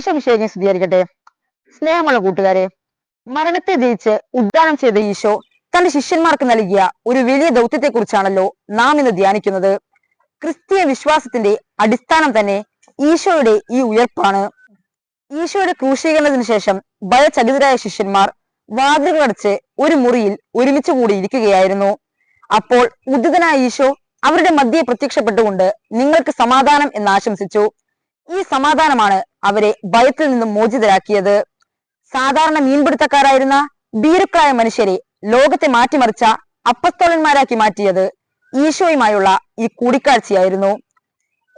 ഈശോ വിശേഷം സ്ഥിരീകരിക്കട്ടെ. സ്നേഹമുള്ള കൂട്ടുകാരെ, മരണത്തെ ജയിച്ച് ഉദ്ധാനം ചെയ്ത ഈശോ തന്റെ ശിഷ്യന്മാർക്ക് നൽകിയ ഒരു വലിയ ദൗത്യത്തെക്കുറിച്ചാണല്ലോ നാം ഇന്ന് ധ്യാനിക്കുന്നത്. ക്രിസ്തീയ വിശ്വാസത്തിന്റെ അടിസ്ഥാനം തന്നെ ഈശോയുടെ ഈ ഉയർപ്പാണ്. ഈശോയുടെ ക്രൂശീകരണത്തിന് ശേഷം ഭയചകിതരായ ശിഷ്യന്മാർ വാതിലുകളടച്ച് ഒരു മുറിയിൽ ഒരുമിച്ച് കൂടി ഇരിക്കുകയായിരുന്നു. അപ്പോൾ ഉദ്ധിതനായ ഈശോ അവരുടെ മധ്യേ പ്രത്യക്ഷപ്പെട്ടുകൊണ്ട് നിങ്ങൾക്ക് സമാധാനം എന്ന് ആശംസിച്ചു. ഈ സമാധാനമാണ് അവരെ ഭയത്തിൽ നിന്നും മോചിതരാക്കിയത്. സാധാരണ മീൻപിടുത്തക്കാരായിരുന്ന ഭീരുക്കളായ മനുഷ്യരെ ലോകത്തെ മാറ്റിമറിച്ച അപ്പസ്തോലന്മാരാക്കി മാറ്റിയത് ഈശോയുമായുള്ള ഈ കൂടിക്കാഴ്ചയായിരുന്നു.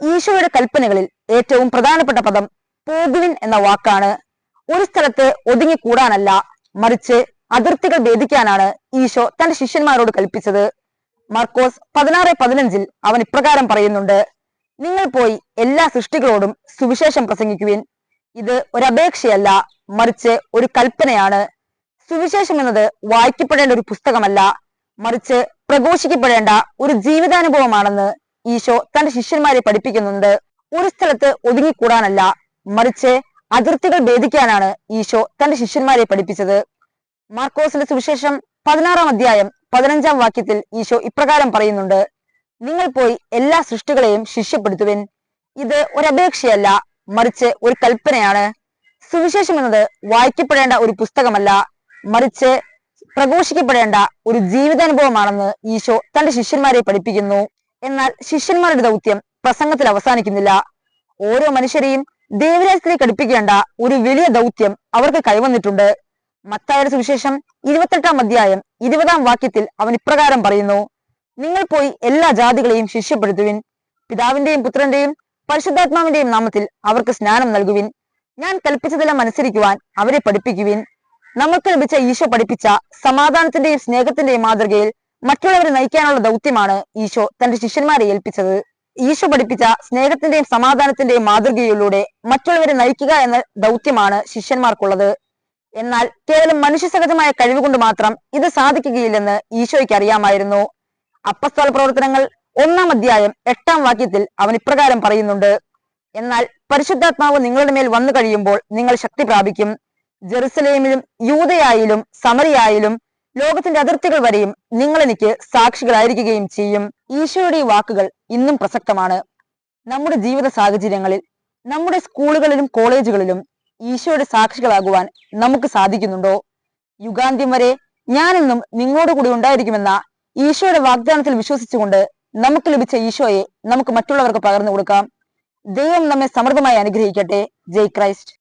ഈശോയുടെ കൽപ്പനകളിൽ ഏറ്റവും പ്രധാനപ്പെട്ട പദം പോകുവിൻ എന്ന വാക്കാണ്. ഒരു സ്ഥലത്ത് ഒതുങ്ങിക്കൂടാനല്ല, മറിച്ച് അതിർത്തികൾ ഭേദിക്കാനാണ് ഈശോ തന്റെ ശിഷ്യന്മാരോട് കൽപ്പിച്ചത്. മർക്കോസ് 16:15 അവൻ ഇപ്രകാരം പറയുന്നുണ്ട്: നിങ്ങൾ പോയി എല്ലാ സൃഷ്ടികളോടും സുവിശേഷം പ്രസംഗിക്കുവിൻ. ഇത് ഒരപേക്ഷയല്ല, മറിച്ച് ഒരു കൽപ്പനയാണ്. സുവിശേഷം എന്നത് വായിക്കപ്പെടേണ്ട ഒരു പുസ്തകമല്ല, മറിച്ച് പ്രഘോഷിക്കപ്പെടേണ്ട ഒരു ജീവിതാനുഭവമാണെന്ന് ഈശോ തന്റെ ശിഷ്യന്മാരെ പഠിപ്പിക്കുന്നുണ്ട്. ഒരു സ്ഥലത്ത് ഒതുങ്ങിക്കൂടാനല്ല, മറിച്ച് അതിർത്തികൾ ഭേദിക്കാനാണ് ഈശോ തന്റെ ശിഷ്യന്മാരെ പഠിപ്പിച്ചത്. മാർക്കോസിന്റെ സുവിശേഷം 16:15 ഈശോ ഇപ്രകാരം പറയുന്നുണ്ട്: നിങ്ങൾ പോയി എല്ലാ സൃഷ്ടികളെയും ശിഷ്യപ്പെടുത്തുവിൻ. ഇത് ഒരപേക്ഷയല്ല, മറിച്ച് ഒരു കൽപ്പനയാണ്. സുവിശേഷം എന്നത് വായിക്കപ്പെടേണ്ട ഒരു പുസ്തകമല്ല, മറിച്ച് പ്രഘോഷിക്കപ്പെടേണ്ട ഒരു ജീവിതാനുഭവമാണെന്ന് ഈശോ തന്റെ ശിഷ്യന്മാരെ പഠിപ്പിക്കുന്നു. എന്നാൽ ശിഷ്യന്മാരുടെ ദൗത്യം പ്രസംഗത്തിൽ അവസാനിക്കുന്നില്ല. ഓരോ മനുഷ്യരെയും ദൈവരാജ്യത്തിലേക്ക് അടുപ്പിക്കേണ്ട ഒരു വലിയ ദൗത്യം അവർക്ക് കൈവന്നിട്ടുണ്ട്. മത്തായിയുടെ സുവിശേഷം 28:20 അവൻ ഇപ്രകാരം പറയുന്നു: നിങ്ങൾ പോയി എല്ലാ ജാതികളെയും ശിഷ്യപ്പെടുത്തുവിൻ. പിതാവിന്റെയും പുത്രന്റെയും പരിശുദ്ധാത്മാവിന്റെയും നാമത്തിൽ അവർക്ക് സ്നാനം നൽകുവിൻ. ഞാൻ കൽപ്പിച്ചതെല്ലാം അനുസരിക്കുവാൻ അവരെ പഠിപ്പിക്കുവിൻ. നമുക്ക് ലഭിച്ച ഈശോ പഠിപ്പിച്ച സമാധാനത്തിന്റെയും സ്നേഹത്തിന്റെയും മാതൃകയിൽ മറ്റുള്ളവരെ നയിക്കാനുള്ള ദൗത്യമാണ് ഈശോ തന്റെ ശിഷ്യന്മാരെ ഏൽപ്പിച്ചത്. ഈശോ പഠിപ്പിച്ച സ്നേഹത്തിന്റെയും സമാധാനത്തിന്റെയും മാതൃകയിലൂടെ മറ്റുള്ളവരെ നയിക്കുക എന്ന ദൗത്യമാണ് ശിഷ്യന്മാർക്കുള്ളത്. എന്നാൽ കേവലം മനുഷ്യസഹജമായ കഴിവുകൊണ്ട് മാത്രം ഇത് സാധിക്കുകയില്ലെന്ന് ഈശോയ്ക്ക് അറിയാമായിരുന്നു. അപ്പസ്തോല പ്രവർത്തനങ്ങൾ 1:8 അവൻ ഇപ്രകാരം പറയുന്നുണ്ട്: എന്നാൽ പരിശുദ്ധാത്മാവ് നിങ്ങളുടെ മേൽ വന്നു കഴിയുമ്പോൾ നിങ്ങൾ ശക്തി പ്രാപിക്കും. ജെറുസലേമിലും യൂദയായിലും സമറിയായിലും ലോകത്തിന്റെ അതിർത്തികൾ വരെയും നിങ്ങൾ എനിക്ക് സാക്ഷികളായിരിക്കുകയും ചെയ്യും. ഈശോയുടെ ഈ വാക്കുകൾ ഇന്നും പ്രസക്തമാണ്. നമ്മുടെ ജീവിത സാഹചര്യങ്ങളിൽ, നമ്മുടെ സ്കൂളുകളിലും കോളേജുകളിലും ഈശോയുടെ സാക്ഷികളാകുവാൻ നമുക്ക് സാധിക്കുന്നുണ്ടോ? യുഗാന്ത്യം വരെ ഞാനെന്നും നിങ്ങളോട് കൂടി ഉണ്ടായിരിക്കുമെന്ന ഈശോയുടെ വാഗ്ദാനത്തിൽ വിശ്വസിച്ചുകൊണ്ട് നമുക്ക് ലഭിച്ച ഈശോയെ നമുക്ക് മറ്റുള്ളവർക്ക് പകർന്നു കൊടുക്കാം. ദൈവം നമ്മെ സമൃദ്ധമായി അനുഗ്രഹിക്കട്ടെ. ജയ് ക്രൈസ്റ്റ്.